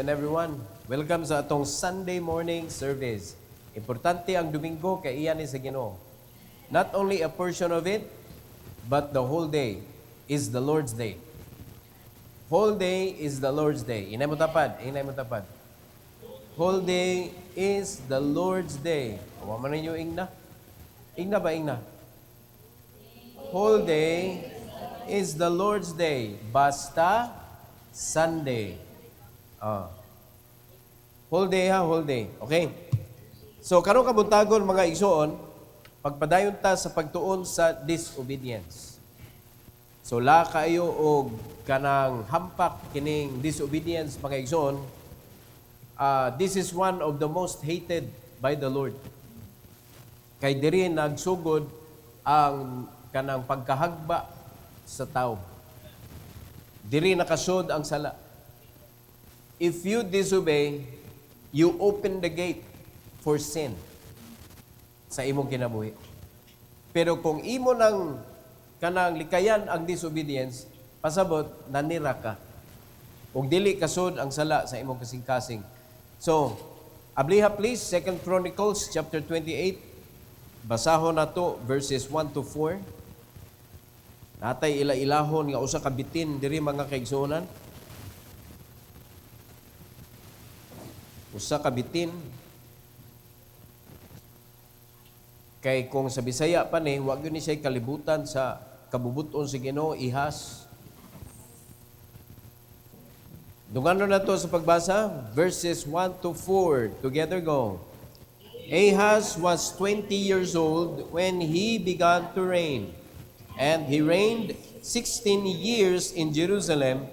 and everyone. Welcome sa atong Sunday morning service. Importante ang Domingo kay iyan ni sa Ginoo. Not only a portion of it, but the whole day is the Lord's day. Whole day is the Lord's day. Inay mo tapad, inay mo tapad. Whole day is the Lord's day. Awa man ninyo ingna. Ingna ba ingna? Whole day is the Lord's day. Basta Sunday. Whole day ha, whole day. Okay? So, karong kabuntagon mga igsoon, pagpadayon ta sa pagtuon sa disobedience. So, la kayo og kanang hampak kining disobedience mga igsoon, this is one of the most hated by the Lord. Kay diri nagsugod ang kanang pagkahagba sa tao. Diri nakasod ang sala. If you disobey, you open the gate for sin sa imong kinabuhi. Pero kung imo nang kanang likayan ang disobedience, pasabot nanira ka. Ug dili kasod ang sala sa imong kasing-kasing. So, abliha please 2 Chronicles chapter 28. Basahon nato verses 1 to 4. Natay ila-ilahon nga usa ka bitin diri mga kaigsuonan. Usa ka bitin. Kay kung sa Bisaya pa ni, wag yun ni siya kalibutan sa kabubuton sa Ginoo, ihas. Dungano na to sa pagbasa, verses 1 to 4. Together go. Ahaz was 20 years old when he began to reign, and he reigned 16 years in Jerusalem,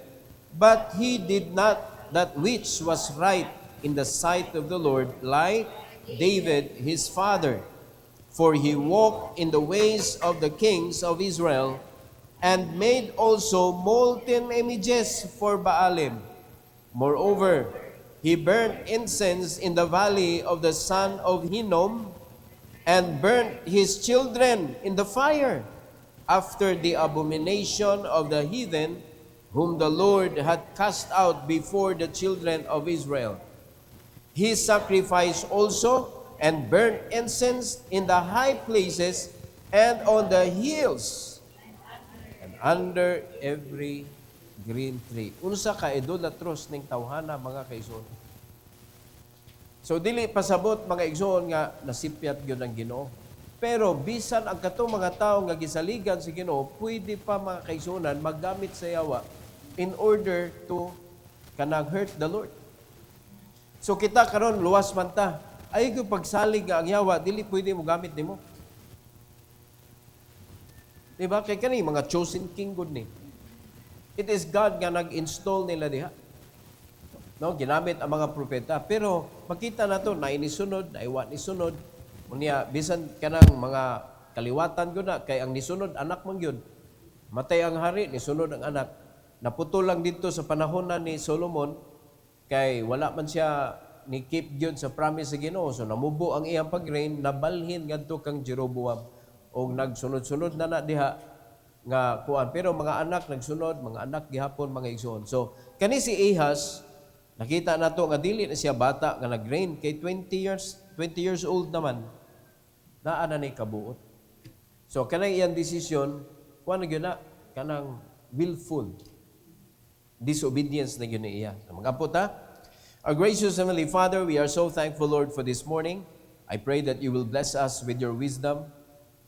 but he did not that which was right in the sight of the Lord, like David his father. For he walked in the ways of the kings of Israel, and made also molten images for Baalim. Moreover, he burnt incense in the valley of the son of Hinnom, and burnt his children in the fire, after the abomination of the heathen, whom the Lord had cast out before the children of Israel. He sacrificed also and burnt incense in the high places and on the hills and under every green tree. Unsa ka idolatros ning tawhana mga kaigsoon. So dili pasabot mga igsoon nga nasipyat gyud ang Ginoo. Pero bisan ang katong mga tawo nga gisaligan sa Ginoo, pwede pa mga kaigsuonan maggamit sa yawa in order to kanang hurt the Lord. So kita karon luwas man ta. Ay ko pagsalig nga ang yawa, dili pwede mo gamit nimo. Diba? Kaya kani mga chosen king good ni. It is God nga nag-install nila diha. No, ginamit ang mga propeta. Pero makita nato na inisunod, na iwa ni sunod. Unya bisan kanang mga kaliwatan gyud na kay ang nisunod anak man gyud. Matay ang hari, nisunod ang anak. Naputol lang dito sa panahon na ni Solomon kay wala man siya ni keep gyud sa promise sa Ginoo. So namubo ang iyang pag-reign, nabalhin ngadto kang Jeroboam og nagsunod-sunod na diha nga kuan. Pero mga anak nagsunod, mga anak gihapon mga igsoon. So kani si Ahaz, nakita nato nga dili na siya bata nga nag-reign kay 20 years old naman. Naa na ni kabuot. So kanang iyang desisyon, kuan na gyud na kanang willful disobedience na gyud ni iya. Mga puta, our gracious Heavenly Father, we are so thankful, Lord, for this morning. I pray that you will bless us with your wisdom,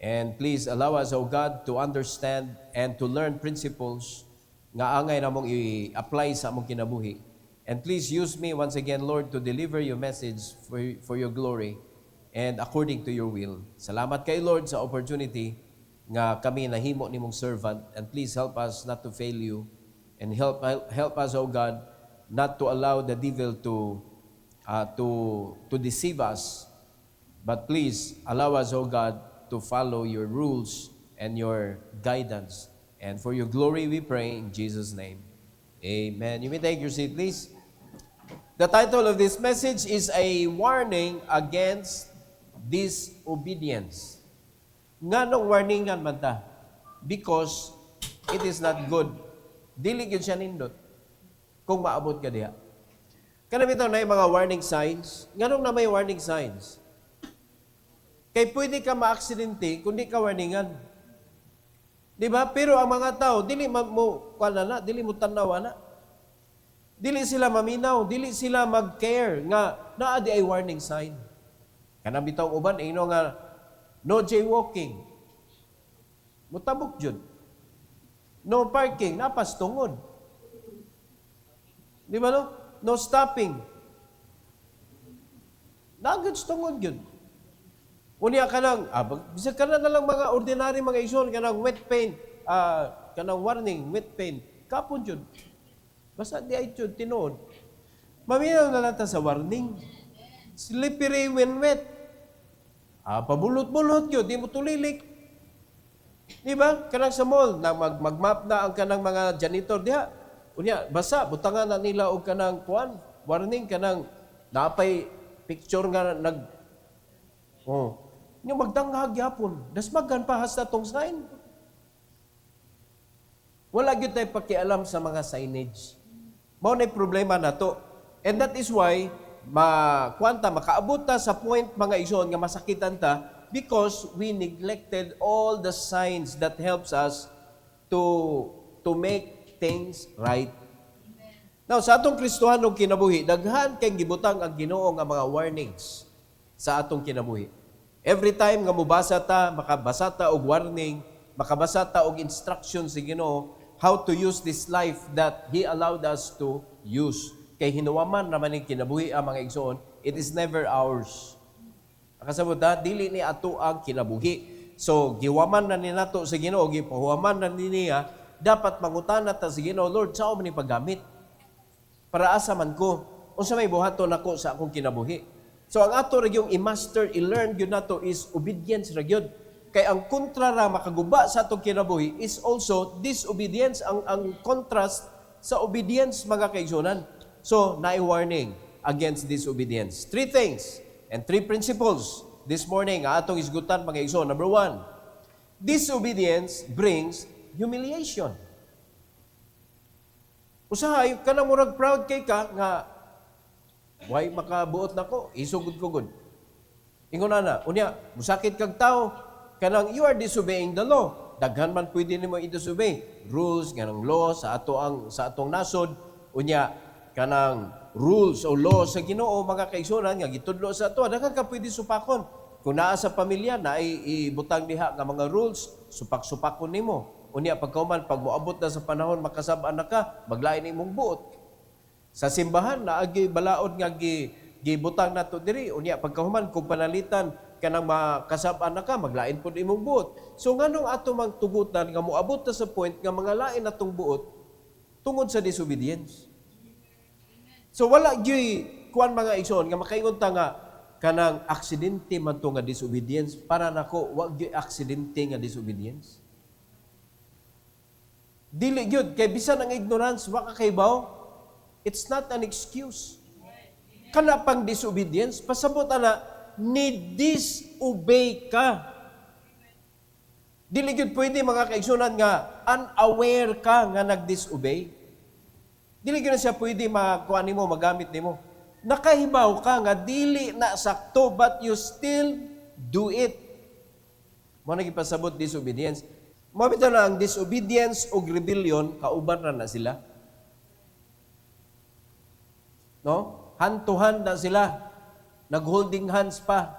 and please allow us, O God, to understand and to learn principles nga angay namong i-apply sa among kinabuhi. And please use me once again, Lord, to deliver your message for your glory and according to your will. Salamat kay Lord sa opportunity nga kami nahimo nimong servant, and please help us not to fail you, and help us, O God, not to allow the devil to deceive us, but please allow us, O God, to follow your rules and your guidance. And for your glory we pray in Jesus' name. Amen. You may take your seat, please. The title of this message is a warning against disobedience. Nganong warningan man ta? Because it is not good. Dili gyud siya nindot kung maabot ka diha. Kanang bitaw na yung mga warning signs. Nganong na may warning signs? Kay pwede ka ma-aksidente kung di ka warningan. Di ba? Pero ang mga tao, dili dili mo tanaw na. Dili sila maminaw, dili sila mag-care nga naa di ay warning sign. Kanang bitaw uban ino nga no jaywalking. Mutabok jud. No parking, napas tungod. Di ba no? No stopping. Nagad tungod yun. Unya ka lang, bisag ka na lang mga ordinary mga ison, kanang wet paint, kanang warning, wet paint, kapon yun. Basta di ay yun, tinood. Maminaw na lang ta sa warning. Slippery when wet. Pabulot-bulot yun, di mo tulilik. Di ba? Kanang sa mall, na mag-map na ang kanang mga janitor diha. Unya, basa, butangan na nila og kanang kuan, warning, kanang napay picture nga yung magdanghag yapon, dasmagan pa hasta tong sign. Wala gyud tay pakialam sa mga signage. Mao nay problema nato. And that is why makaabot ta sa point mga igsoon nga masakitan ta because we neglected all the signs that helps us to make things right. Now, sa atong Kristohanong kinabuhi, daghan kay gibutang ang Ginoo nga mga warnings sa atong kinabuhi. Every time nga mubasa ta, makabasa ta og warning, makabasa ta og instructions sa Ginoo how to use this life that He allowed us to use. Kay hinuwaman naman ning kinabuhi ang mga igsoon, it is never ours. Nakasabot ta, dili ni ato ang kinabuhi. So, giwaman na ni nato sa Ginoo, gipahuwaman na niya, dapat mangutana ta sa Ginoo, Lord, saan mo ni paggamit? Para asa man ko, unsa may buhaton nako sa akong kinabuhi. So ang ato ra yung i-master, i-learn gyud nato is obedience ra gyud. Kay ang kontra ra makaguba sa atong kinabuhi is also disobedience, ang contrast sa obedience mga kaigsunan. So naay warning against disobedience. 3 things and 3 principles this morning atong isgutan mga igsoon. Number 1, disobedience brings humiliation. Usahay kanang murag proud kay ka nga why makabuot nako, isugod ko gud. Ingon na, unya, musakit kag tao, kanang you are disobeying the law. Daghan man pwede nimo i-disobey. Rules, kanang law sa atong nasod, unya, kanang rules o law sa Ginoo mga kaigsunan nga gitudlo sa ato, daghan ka pwede supakon. Kung naa sa pamilya na ibutang diha nga mga rules, supak-supakon nimo. Unya pagkauman pag moabot na sa panahon makasab-an na ka, maglain imong buot. Sa simbahan na agi balaod nga gibutang nato diri unya pagkahuman kung panalitan kanang makasab-an na ka maglain pud imong buot. So nganong ato mang tugutan nga moabot ta sa point nga mga lain natong buot tungod sa disobedience. So wala gyud kuan mga igsoon nga makaingon ta nga kanang aksidente man to nga disobedience para nako wa gyud aksidente nga disobedience. Dili gyud kay bisan ang ignorance wa ka kaybaw. It's not an excuse. Kana pang disobedience, pasabot ana, ni-disobey ka. Dili gyud pwede mga kaigsunan nga unaware ka nga nag-disobey. Dili gyud na siya pwede makuha nimo, magamit nimo. Nakahibaw ka nga dili na sakto but you still do it. Mo na gipasabot disobedience. Mabitaw na ang disobedience o rebellion kauban na sila. No? Hand-to-hand na sila. Nag-holding hands pa.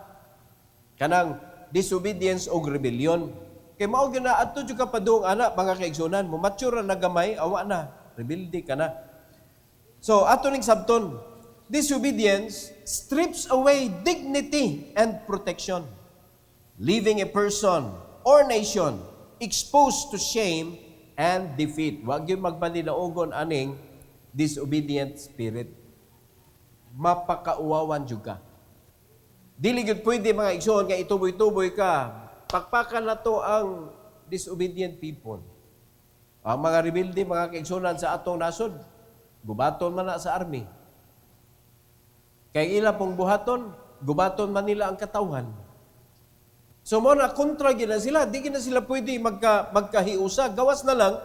Kanang disobedience o rebellion. Kay mao gyud na adto jud ka padung ana mga kaigsunan, mo mature na gamay, awa na, rebelde ka na. So ato ning sabton, disobedience strips away dignity and protection, leaving a person or nation exposed to shame and defeat. Wa gyud magpanilaogon aning disobedient spirit. Mapakauwawan jud ka. Dili gyud pwede mga igsoon nga ituboy-tuboy ka. Pakpakan na to ang disobedient people. Ang mga rebelde, mga kaigsunan sa atong nasod, gubaton man na sa army. Kay ila pong buhaton, gubaton man nila ang katawhan. So mo na kontra gina sila, di gina sila pwede magkahiusa. Gawas na lang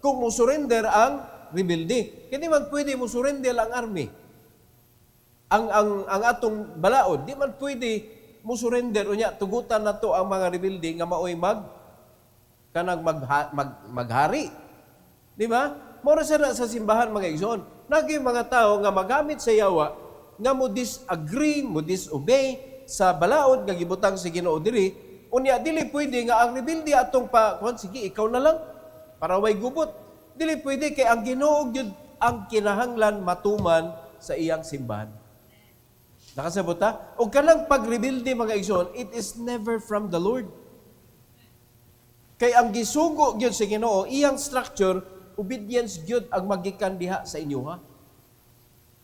kung mo surrender ang rebelde. Kaya di man pwede mo surrender ang army. ang atong balaod, di man pwede mo surrender unya tugutan nato ang mga rebelde nga maoy maghari. Di ba? Mora sa simbahan mga igsoon. Nagay mga tao nga magamit sa yawa nga mo disagree, mo disobey sa balaod nga gibutang sa Ginoo diri. Unya dili pwede nga ang rebelde atong sige ikaw na lang para way gubot. Dili pwede kay ang Ginoo gyud ang kinahanglan matuman sa iyang simbahan. Nakasabot ta? O kanang pagrebelde mga igsoon, it is never from the Lord. Kay ang gisugo gyud sa Ginoo, iyang structure, obedience gyud ang magikan diha sa inyo ha.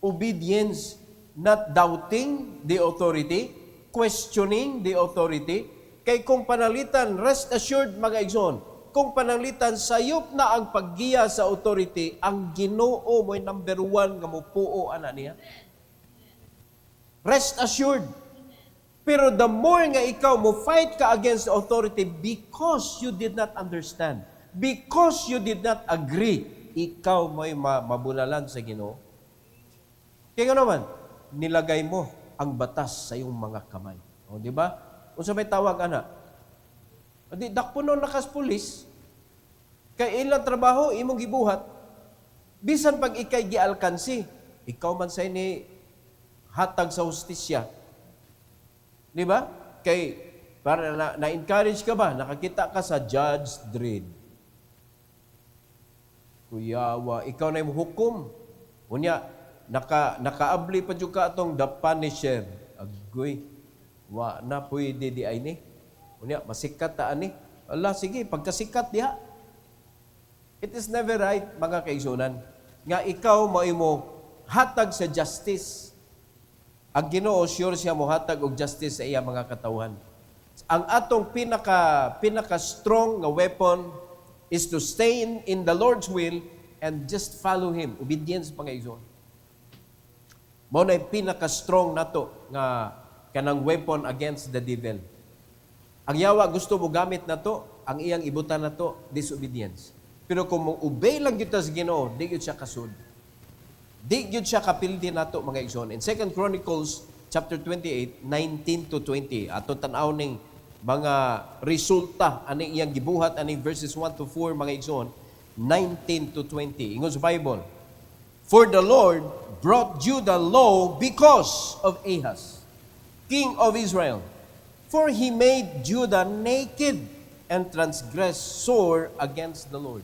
Obedience, not doubting the authority, questioning the authority. Kay kung panalitan, rest assured mga igsoon, kung panalitan sayop na ang paggiya sa authority, ang Ginoo mo'y number 1 nga mupuo ana niya. Rest assured. Pero the more nga ikaw mo fight ka against authority because you did not understand, because you did not agree, ikaw mo'y mabulalan sa Ginoo. Kaya nga naman, nilagay mo ang batas sa iyong mga kamay. O, di ba? Unsa may tawag ana? Adi dakpuno nakas pulis kay ilang trabaho imong gibuhat bisan pag ikay gialkansi, ikaw man say ni hatag sa hustisya. Di ba? Kay para na-encourage ka ba? Nakakita ka sa Judge Dredd. Kuyawa, ikaw na yung hukom. Unya, nakaabli pa dyan ka atong the Punisher. Agoy, wa na pwede di ay ni. Unya, masikat ta ani. Allah, sige, pagkasikat diha. It is never right, mga kaigsunan, nga ikaw mo hatag sa justice. Ang Ginoo sure siya mohatag og justice sa iya mga katawhan. Ang atong pinaka strong nga weapon is to stay in the Lord's will and just follow Him. Obedience mga igsoon. Mao na pinaka strong nato nga kanang weapon against the devil. Ang yawa gusto mo gamit nato, ang iyang ibutan nato disobedience. Pero kung mo obey lang gyud sa Ginoo, di gyud siya kasud. Di gyud siya kapildi nato mga igsoon. In 2 Chronicles chapter 28, 19 to 20, ato tan-aw ning mga resulta ani iyang gibuhat ani verses 1 to 4 mga igsoon, 19 to 20. Ingon sa Bible, "For the Lord brought Judah low because of Ahaz, king of Israel. For he made Judah naked and transgressed sore against the Lord."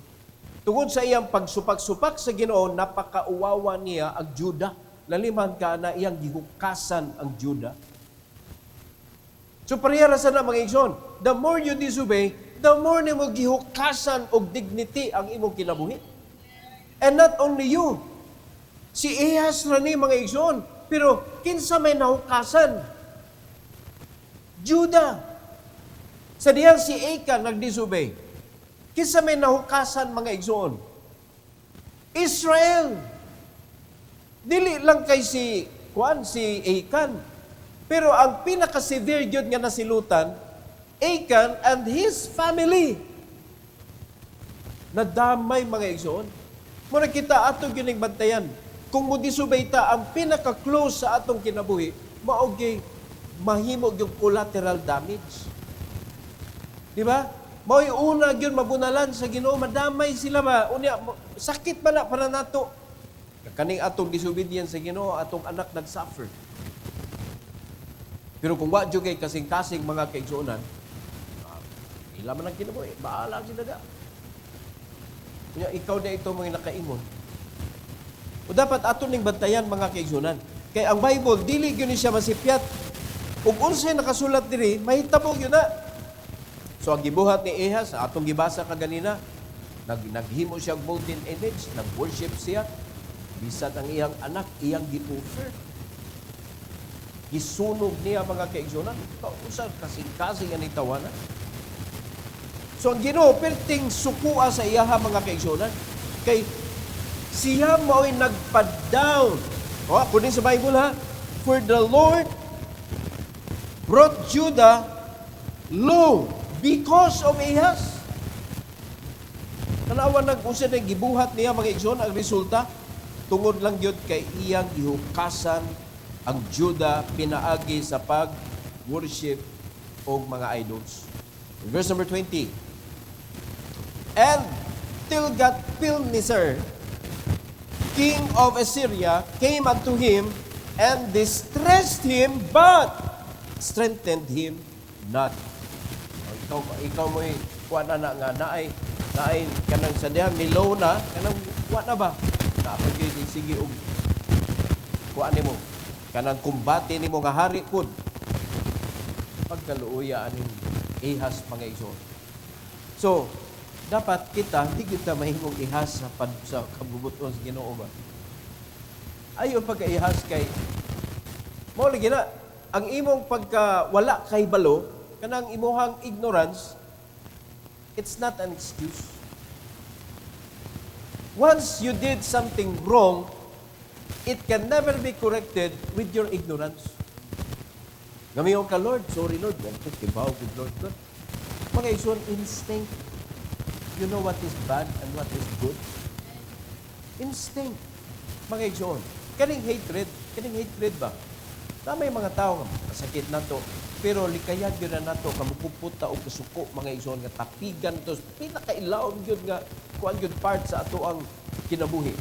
Tungod sa iyang pagsupak-supak sa Ginoo, napakauwawa niya ang Judah. Laliman ka na iyang gihukasan ang Judah. So parehara sa na mga igsoon, the more you disobey, the more nimo gihukasan og dignity ang imong kinabuhi. And not only you, si Ahaz ra ni mga igsoon, pero kinsa may nahukasan? Judah. Sa diyan si Achan nagdisobey. Kinsa may nahukasan mga igsoon? Israel. Dili lang kay si Achan. Pero ang pinaka-severe gyud nga nasilutan, Achan and his family. Nadamay mga igsoon. Muna kita ato gining bantayan. Kung mo disobey ta, ang pinaka-close sa atong kinabuhi, maogi mahimo gyud collateral damage. Di ba? Mao'y una gyud mabunalan sa Ginoo, madamay sila ba? Unya sakit ba na para nato? Kaning atong disobedience sa Ginoo, atong anak nag-suffer. Pero kung wa jud kay kasing-kasing mga kaigsuonan, ila man ang kinabuhi, baala sila da. Unya ikaw na ito mga nakaingon. O dapat aton ning bantayan mga kaigsuonan. Kay ang Bible dili gyud siya masipyat. Ug unsay nakasulat diri, mahitabo gyud na. So ang gibuhat ni Ahaz, atong gibasa kaganina, naghimo siya golden image, nag-worship siya, bisat ang iyang anak, iyang gi-offer. Gisunog niya mga kaigsuonan, kausap kasing-kasing ang tawanan. So ang Ginoo perting sukua sa iyaha mga kaigsuonan, kay siya mao'y nagpa-down. O, kunin sa Bible ha, "For the Lord brought Judah low because of Ahaz." Tanawa nag-usad ang gibuhat niya mga igsoon, ang resulta tungod lang gyud kay iyang gihukasan ang Judah pinaagi sa pag-worship o mga idols. In verse number 20, and Tilgat-Pilneser, king of Assyria, came unto him and distressed him, but strengthened him not. Ikaw mo'y kuha na nga, naay kanang sa diha, milaw na, kanang kuha na ba? Kapag yun, sige, kuha ni mo. Kanang kumbate ni mo nga hari po. Pagkaluuya aning ihas mga igsoon. So, dapat kita, hindi kita mahimong ihas sa kabubuton sa Ginoo ba? Ayaw pagka-ihas kay, mo lagi na, ang imong pagka-wala kay balo, kanang imuhang ignorance, it's not an excuse. Once you did something wrong, it can never be corrected with your ignorance. Gamiyon ka, Lord, sorry Lord, ganito, kibaw, good Lord. Mga ison, instinct. You know what is bad and what is good? Instinct. Mga ison. Kaning hatred ba? Na may mga tao nga, masakit na to, pero likayag yun na nato, kamupuputa o kasuko, mga ison, nga tapigan to, pinakailaon yun nga, kuan yun part sa ato ang kinabuhi.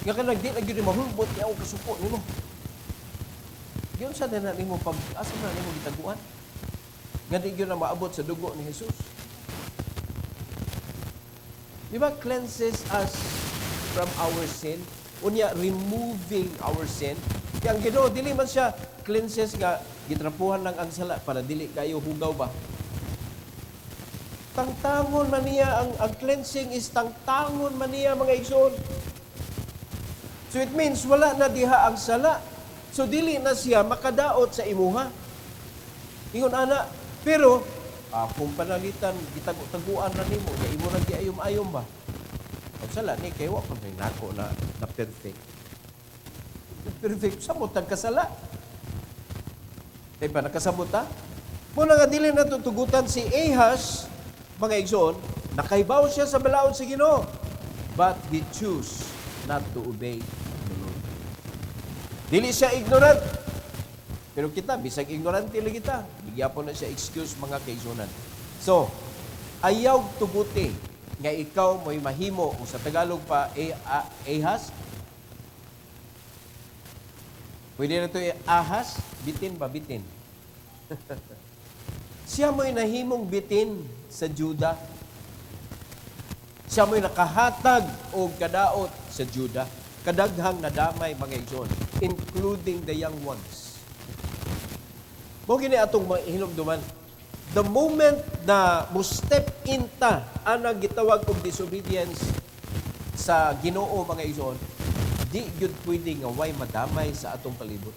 Nga kanang di na yun mahulbot niya o kasuko nimo. Yun sa na nimo pag asa na nimo gitaguan. Nga di yun na maabot sa dugo ni Jesus. Di ba cleanses us from our sin? Unya, removing our sin. Kaya ang Ginoo, dili man siya cleanses nga, gitrapuhan lang ang sala para dili kayo hugaw ba? Tangtangon man niya, ang cleansing is tangtangon man niya mga igsoon. So it means wala na diha ang sala. So dili na siya makadaot sa imuha. Ingon ana, pero kung panalitan gitago-taguan na nimo, nga imo ra giayom-ayom ba? Ang sala ni kay wa pa nako na perfect. Perfect sa mo kasala. Di ba nakasabot ta? Muna nga dili na tutugutan si Ahaz, mga igsoon, nakaibaw siya sa balaod sa Ginoo, but he choose not to obey the Lord. Dili siya ignorant. Pero kita, bisag ignorante lang kita. Bigyan po na siya excuse mga kaigsunan. So, ayaw tuguti nga ikaw mo'y mahimo, kung sa Tagalog pa, Ahaz. Pwede na ito ahas, bitin ba? Bitin. Siya mo'y nahimong bitin sa Judah. Siya mo'y nakahatag o kadaot sa Judah. Kadaghang nadamay mga igsoon, including the young ones. Mo gini atong hinumduman. The moment na mo step inta anang gitawag og disobedience sa Ginoo mga igsoon, di gyud pwede nga way madamay sa atong palibot.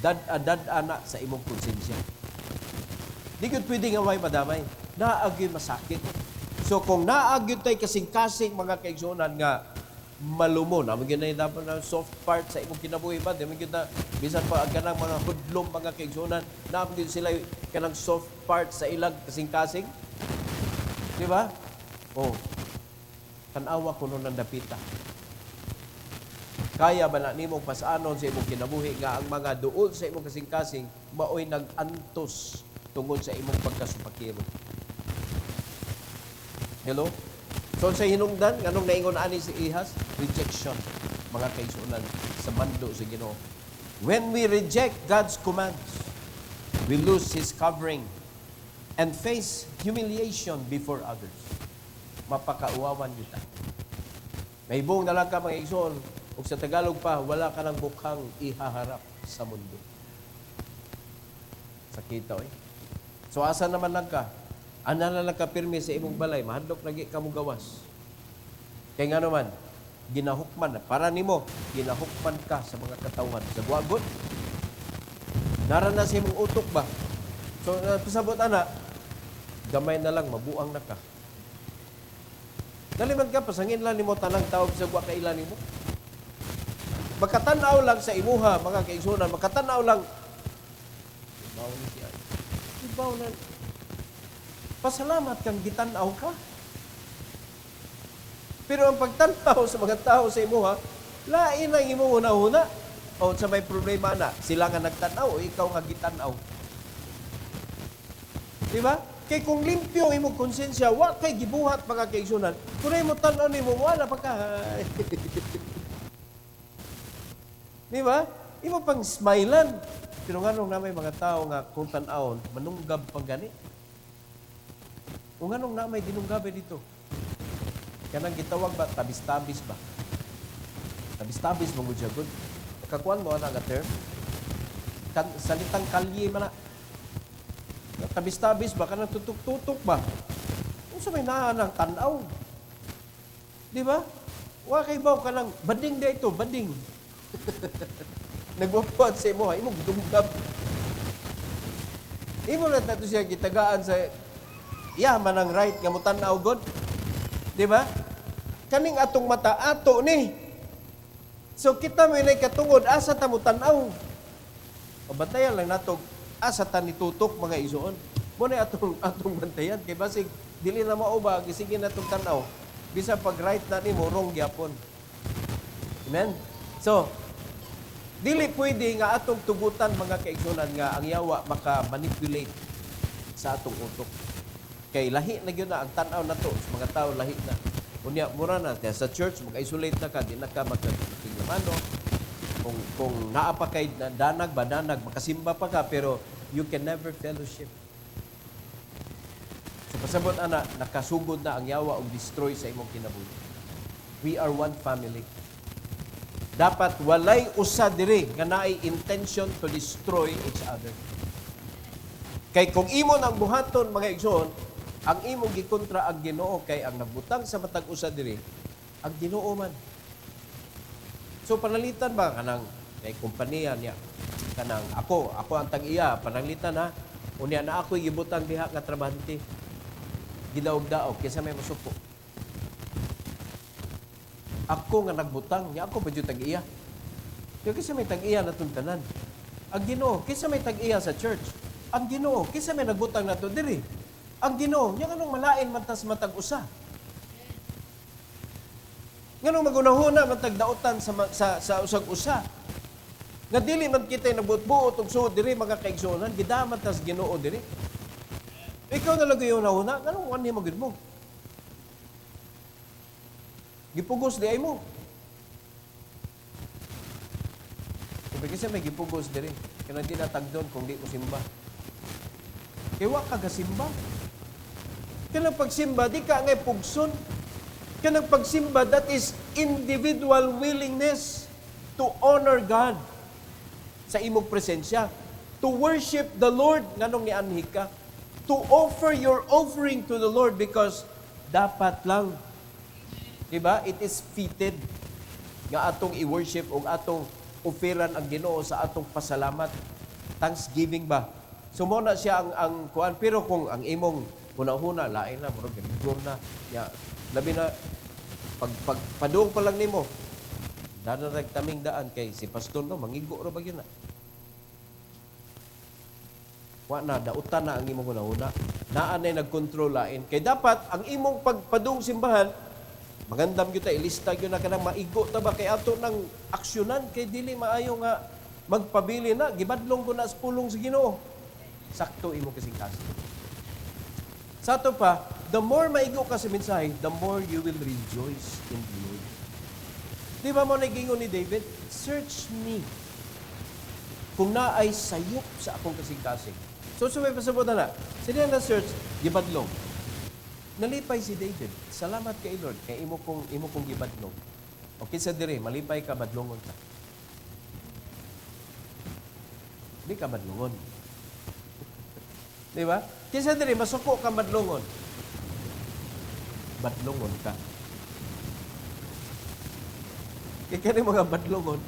Dad ana sa imong konsensya. Di gyud pwede nga way madamay. Naagyoy masakit. So kung naagyoy tay kasing-kasing mga kaigsunan nga malumon, among ginay dapat na soft part sa imong kinabuhi ba, di man gyud na bisan pa kanang mga hudlom mga kaigsunan, naamon gyud sila kanang soft part sa ilang kasing-kasing. Di ba? Oh. Tanawa ko nun ang dapita. Kaya ba na nimong pasanon sa imong kinabuhi nga ang mga duol sa imong kasing-kasing maoy nag-antos tungod sa imong pagkasupakiro. Hello? So sa hinungdan, nganong naingon ani si Ahaz? Rejection, mga kaigsunan, sa mando sa Ginoo. When we reject God's commands, we lose His covering and face humiliation before others. Mapakauwawan kita. May buong na lang ka mga igsoon, o sa Tagalog pa, wala ka ng bukhang ihaharap sa mundo. Sakita, eh. So, asa naman lang ka? Ana na lang ka pirmi sa imong balay, mahadlok lagi ka mo gawas. Kaya nga naman, ginahukman, para nimo, ginahukman ka sa mga katawan. Sa buwagot, narana sa imong utok ba? So, pasabot ana, gamay na lang, mabuang na ka. Daliman ka, pasangin lang ni mo tanang tawag sa buwa kailan ni mo. Makatanaw lang sa imuha, mga kaigsunan, makatanaw lang. Ibaw na siya. Ibaw na. Pasalamat kang gitanaw ka. Pero ang pagtanaw sa mga tao sa imuha, lain ang imo una-una. O sa may problema na, sila nga nagtanaw o ikaw nga gitanaw. Di ba? Kay kung limpyo imong konsensya, wa kay gibuhat mga kaigsunan. Kung mo tanaw nimo, wala pa ka. Di ba? Imo pang smilean. Pero nga nung na may mga tao nga kung tanawon, manunggab pang gani. Kung nga nung na may dinunggabe dito. Kanang gitawag ba? Tabis-tabis ba? Tabis-tabis mo siya good. Kakuan mo na nga term. Salitang kalye man na. Tabis-tabis ba? Kanang tutok-tutok ba? Kung sa may naanang tanaw. Di ba? Wa kay ba ka lang, bading da ito, bading. Nagwapuan sa imo, imong dunggab. Imo na tato siya gitagaan sa man ang right nga mo tanaw god. Di ba? Kaning atong mata ato ni. So kita may nay katungod asa ta mo tanaw. O bantayan lang nato asa ta nitutok mga igsoon. Mo na atong bantayan kay basig dili na mao ba gisige natong tanaw. Bisa pag right na nimo wrong gyapon. Amen. So dili pwede nga atong tugutan mga kaigsunan nga ang yawa maka-manipulate sa atong utok. Kay lahi na gyud na ang tan-aw nato sa mga tao lahi na. Unya mura na sa church mag-isolate na ka di na ka magtinglamano. Kung naa pa kay danag makasimba pa ka pero you can never fellowship. So pasabot ana nakasugod na ang yawa og destroy sa imong kinabuhi. We are one family. Dapat walay usa diri nga naay intention to destroy each other. Kay kung imo nang buhaton mga igsoon, ang imong gikontra ang Ginoo kay ang nagbutang sa matag usa diri ang Ginoo man. So panalitan ba kanang kay kompanya niya kanang ako ang tag-iya panalitan ha unya na ako gibutang diha nga trabahante gidaog-daog kaysa may masuko. Ako nga nagbutang niya ako ba jud tag-iya. Kaya kaysa may tag-iya natong tanan. Ang Ginoo kaysa may tag-iya sa church. Ang Ginoo kaysa may nagbutang nato diri. Ang Ginoo, niya kanong malain man tas matag usa. Nganong magunahuna man tag dautan sa usag usa. Nga dili man kita nabutbuot og suod diri mga kaigsuonan, gidaman tas Ginoo diri. Ikaw na lang yung nahuna, nganong wani mo gid mo? Gipugos di ay mo. Sabi kasi may gipugos diri. Kaya di natagdon kung di ko simba. Kaya wa ka gasimba. Kanang pagsimba, di ka ngay pugson. Kanang pagsimba, that is individual willingness to honor God sa imong presensya. To worship the Lord, nganong nianhi ka. To offer your offering to the Lord because dapat lang. Diba? It is fitted nga atong i-worship o atong oferan ang Ginoo sa atong pasalamat. Thanksgiving ba? So mo na siya ang kuan. Pero kung ang imong huna-huna, lain na, murag ganigor na. Ya, labi na, pagpaduong pa lang nimo, dadarag taming daan kay si pastor no, mangigo ro ba yun na? Wa na, dautan na ang imong huna-huna. Naanay nagkontrol lain. Kay dapat, ang imong pagpaduong simbahan, magandam yun tayo, ilista yun na ka nang maigo ta ba kay ato ng aksyonan, kay dili maayo nga magpabili na, gibadlong ko na sa pulong sa Ginoo. Sakto imo kasing kaso. Sa ito pa, the more maigo ka sa mensahe, the more you will rejoice in the Lord. Di ba mo nagingon ni David? Search me kung naay sayop sa akong kasing-kasing. So may pasabot na. Sila na search, gibadlong. Nalipay si David. Salamat kay Lord, kay imo kong gibadlong. Okay sa dire, malipay ka, badlongon ka. Di ka badlongon. Di ba? Kisa dire, masuko ka badlongon. Badlongon ka. Kaya mga badlongon,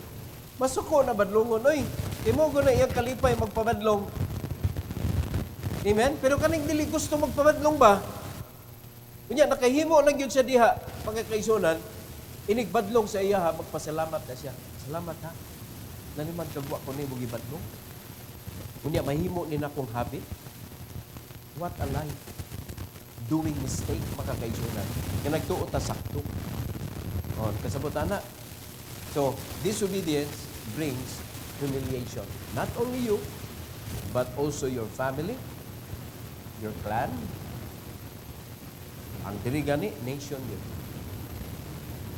masuko na badlongon. Oy, imo ko na iyang kalipay magpabadlong. Amen? Pero kaning dili gusto magpabadlong ba? Kunya, nakahimo na yun siya diha, mga kaisunan, inigbadlong sa iya ha, magpasalamat na siya. Salamat ha. Naniman kagwa ko ni mo gibadlong. Kunya, mahimo ni na kong habit. What a life. Doing mistake, mga kaisunan. Kaya nagtuot na sakto. O, kasabot na. So, disobedience brings humiliation. Not only you, but also your family, your clan, ang diri gani, nation yun.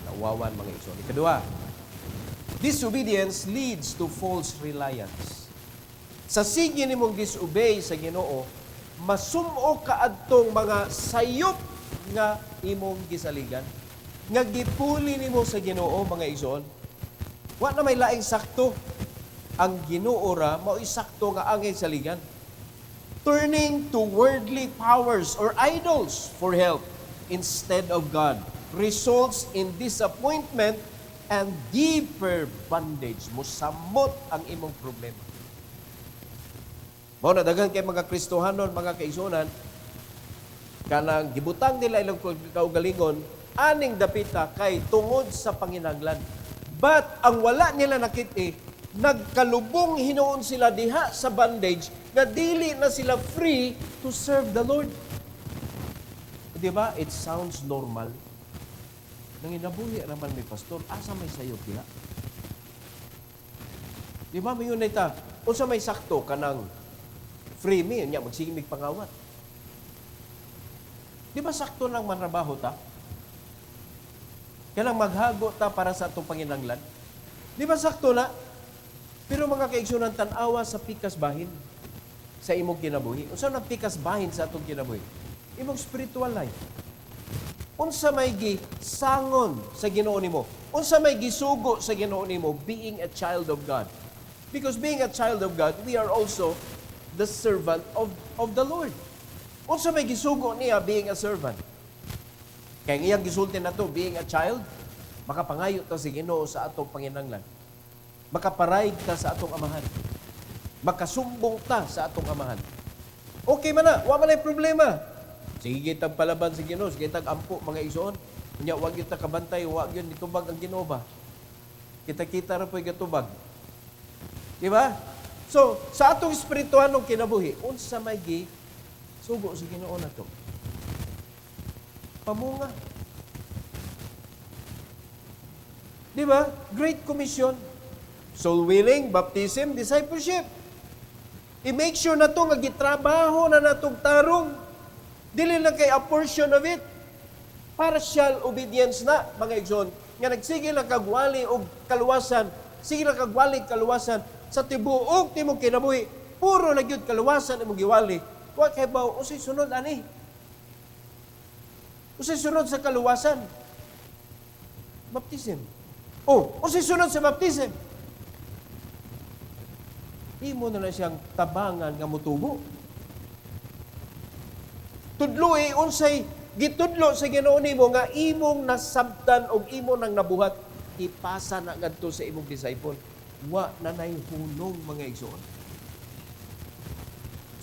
Nawawan mga igsoon. Ikadua, disobedience leads to false reliance. Sa sige nimong disobey sa Ginoo, masumo kaadtong mga sayop nga imong gisaligan. Nga gipuli nimo sa Ginoo mga igsoon. Wa na may laing sakto. Ang Ginoo ra mao sakto nga angay saligan. Turning to worldly powers or idols for help instead of God results in disappointment and deeper bondage. Musamot ang imong problema. Mao na daghan kay mga Kristohanon, mga kaigsunan, kanang gibutang nila ilang kaugalingon, aning dapita kay tungod sa panginahanglan. But ang wala nila nakit nagkalubong hinuon sila diha sa bondage nga dili na sila free to serve the Lord. Di ba? It sounds normal. Nanginabuhi raman may pastor, asa may sayop diha? Di ba? Mayon na ita, unsa may sakto kanang free me, nya magsigmig pangawat. Di ba sakto lang manrabaho ta? Kanang maghago ta para sa atong panginahanglan. Di ba sakto na? Pero mga kaigsunan, tanawa sa pikas bahin sa imong kinabuhi. Unsa nang pikas bahin sa atong kinabuhi? Imong spiritual life. Unsa may gisangon sa Ginoo nimo? Unsa may gisugo sa Ginoo nimo being a child of God? Because being a child of God, we are also the servant of the Lord. Unsa may gisugo niya being a servant? Kaya ngayang gisulti na to, being a child, makapangayo ta si Ginoo sa atong panginahanglan. Makaparayg ta sa atong amahan. Makasumbong ta sa atong amahan. Okay man na, wa man ay problema. Sige kitag palaban si Ginoo, sige kitag ampo mga igsoon. Unya wa gyud ta kabantay, wa gyud nitubag ang Ginoo ba? Kita-kita ra po'y gatubag. Di ba? So, sa atong espirituhanong kinabuhi, unsa may sugo sa Ginoo nato? Pamunga. Di ba? Great Commission. Soul winning, baptism, discipleship. I-make sure na ito nga gitrabaho na natong tarong. Dili lang kay a portion of it. Partial obedience na, mga igsoon. Nga nagsige lang kagwali o kaluwasan. Sige lang kagwali kaluwasan. Sa tibuok timong kinabuhi, puro na gyud kaluwasan imong giwali. Wa kay ba usay sunod ani? Usay sunod sa kaluwasan. Baptism. Usay sunod sa baptism. Imo na siyang tabangan nga mutubo. Tudloy unsay gitudlo sa Ginoo nimo nga imong nasabtan og imo nang nabuhat, ipasa na ngadto sa imong disciple. Wa na nay hunong mga igsoon.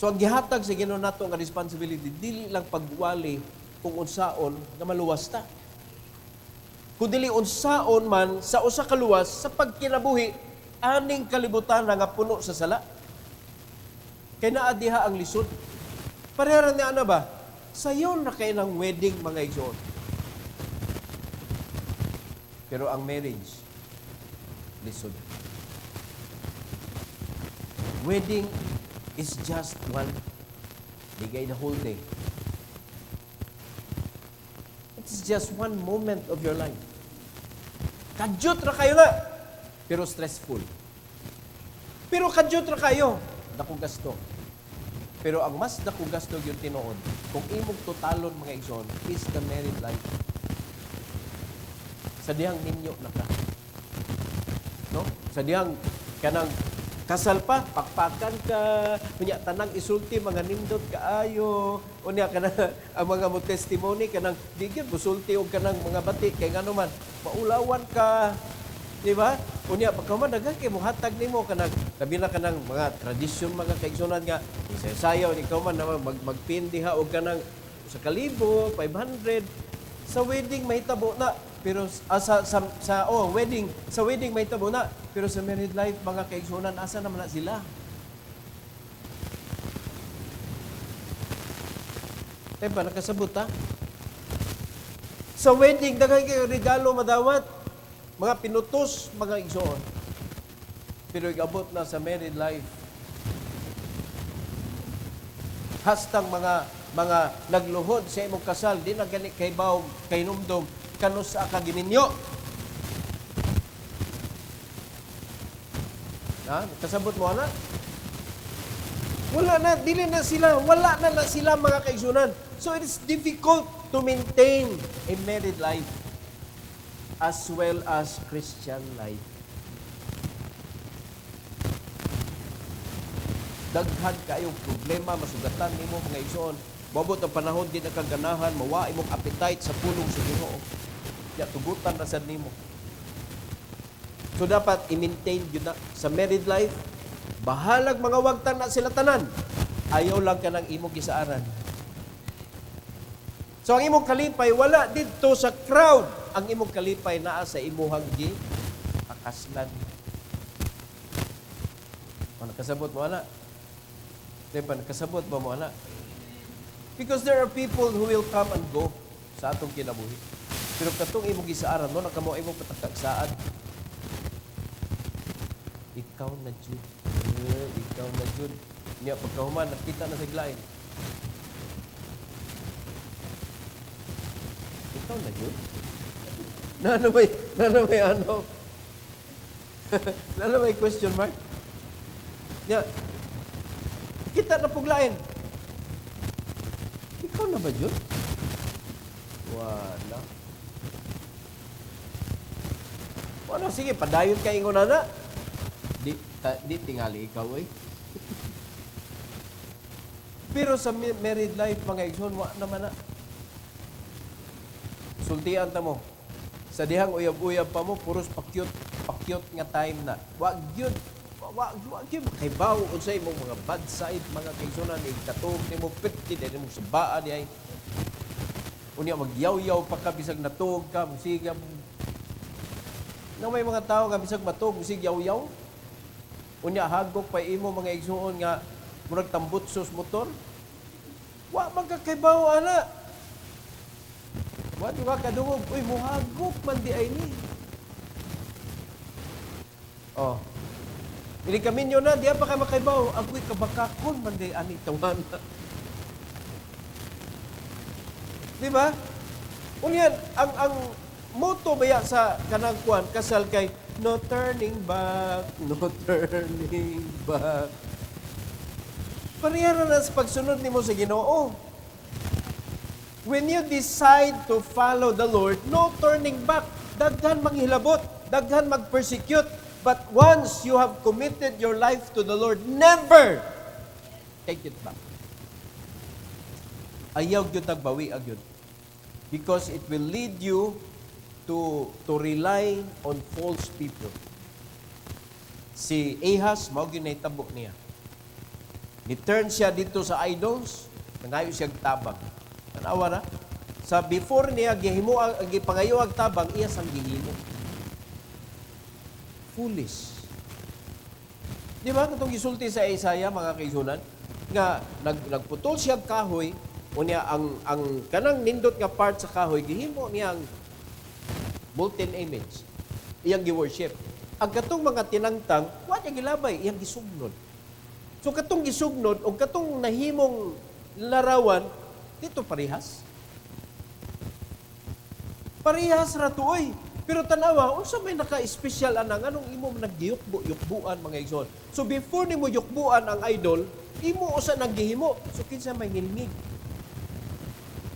So ang gihatag sa Ginoo nato nga responsibility dili lang pagwali kung unsaon nga maluwas ta. Kung dili unsaon man sa usa ka luwas sa pagkinabuhi aning kalibutan nga puno sa sala. Kay naa diha ang lisod. Parehara niya na ba? Sayon na kayo ng wedding mga igsoon. Pero ang marriage, lisod. Wedding is just one bigay the whole day. It's just one moment of your life. Kadyot ra kayo na, pero stressful. Pero kadyot ra kayo, dako gasto. Pero ang mas dako gasto yung tinuod, kung imong totalon mga igsoon, is the married life. Sa dihang ninyo na ka. No? Sa dihang kanang kasal pa, pakpakan ka, unya tanang isulti mga nindot kaayo, unya kanang ang mga mo testimony kanang digid musulti og kanang mga bati kay ngano man maulawan ka, di ba? Unya pagkaman daghan kay mohatag nimo kanang labi na kanang mga tradisyon mga kaigsunan nga isayaw ikaw man na magpindiha og kanang sa 1,000, 500 sa wedding mahitabo na. Pero wedding, sa wedding may tabo na. Pero sa married life, mga kaigsunan, asa naman na sila? Eh ba, nakasabot ha? Sa wedding, daghan kayo regalo madawat. Mga pinutos, mga igsoon. Pero igabot na sa married life. Hastang mga nagluhod sa imong kasal, di na gani kay baw, kay numdum, kanus sa kagiminyo. Kasabot mo na? Wala na sila mga kaigsunan. So it is difficult to maintain a married life as well as Christian life. Daghan kayong problema, masugatan nimo mga igsoon. Mabot ang panahon di na kaganahan, mawa imong appetite sa pulong sa Ginoo. Ya tugutan na sad nimo. So dapat i-maintain yun na sa married life. Bahalag mga wagtan na sila tanan. Ayaw lang ka ng imong gisaaran. So ang imong kalipay wala dito sa crowd. Ang imong kalipay naa sa imuhang akaslan. Ano kasabot mo ana? Diba, nakasabot ba mo, anak? Because there are people who will come and go sa atong kinabuhi. Pero katong imong gisaaran, no, nakamo imong patakagsaan. Ikaw na Jud. Ikaw na Jud. Niya, pagkahuman, nakita na sa glain. Ikaw na Jud? Nano may question mark? Niya, kita na puglain. Ikaw na ba, Jud? Wala. Wala, sige, padayon ka ingon na. Di tingali ikaw, eh. Pero sa married life, mga igsoon, wala naman na. Sultian ta mo. Sa dihang uyab-uyab pa mo, puros pakyut nga time na. Wag yun. Wag yun. Kay bawo unsay mo mga bad side, mga kaigsunan, katong ni mo pitid, ni mo sabaan, ay. Unya magyaw-yaw pa ka, bisag natug ka, musiga. Nang may mga tao nga, bisag matug, musig yaw-yaw. Unya hagok pa imo mga igsuon nga, murag tambutsos motor. Wa magkakaybaw, ana. Wa di ba kadungog, uy, muhagok man di ay ni. Oh. Ini kami nyo na, di pa ka makaibaw. Agoy kabakakon man di ani tawanan. Di ba? Unyan, ang motto baya sa kanang kuan kasal kay no turning back, no turning back. Parehara na sa pagsunod nimo sa Ginoo. When you decide to follow the Lord, no turning back. Daghan manghilabot, daghan magpersecute. But once you have committed your life to the Lord, never take it back. Ayaw yun tagbawi agyon. Because it will lead you to rely on false people. Si Ahaz, mao gyud nahitabo niya. Ni-turn siya dito sa idols, nangayo siya tabang. Tanawa na? Sa before niya, gihimo ang gipangayo ang tabang, iya sang gihimo. Foolish. Di ba? Itong gisulti sa Isaiah, mga kaisunan, nga nagputol siya kahoy, o niya ang kanang nindot nga part sa kahoy, gihimo niya ang molten image. Iyang gi-worship. Ang katong mga tinangtang, wa niya gilabay, iyang gisugnod. So katong gisugnod, o katong nahimong larawan, dito parehas. Parehas ratuoy. Pero tanawa, unsa may naka-espesyal anang anong imo naggiyukbuan mga igsoon. So before nimo yukbuan ang idol, imo usa naggihimo. So kinsa may ngilngig.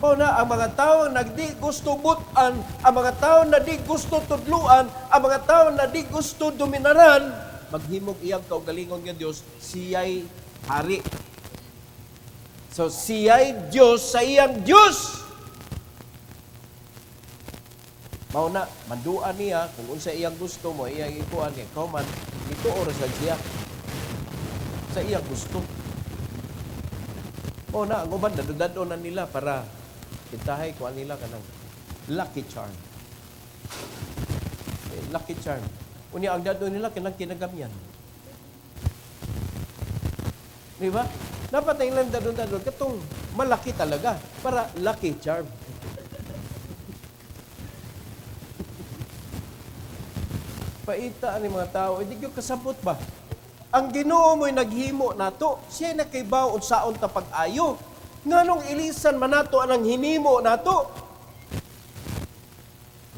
O na ang mga tawo na di gusto butan, ang mga tawo na di gusto tudluan, ang mga tawo na di gusto dominaran, maghimog iyang kaugalingon nga Dios, siya'y hari. So siya'y Dios sa iyang Dios. Mao na, manduan niya, kung unsa iyang gusto mo, iyang ikuan kay kauman, ito oras lang siya. Sa iyang gusto. Mao na, ang uban, dadado na nila para itahay kuan nila kanang lucky charm. Lucky charm. Unya, ang dado nila kanang kinagamyan. Di ba? Dapat ang ilang dado-dado, katong malaki talaga para lucky charm. Paita ani mga tao, hindi ko kasabot ba? Ang Ginoo mo'y naghimo nato, siya nakaibaw unsaon ta pag-ayo. Nganong ilisan man nato anang hinimo nato?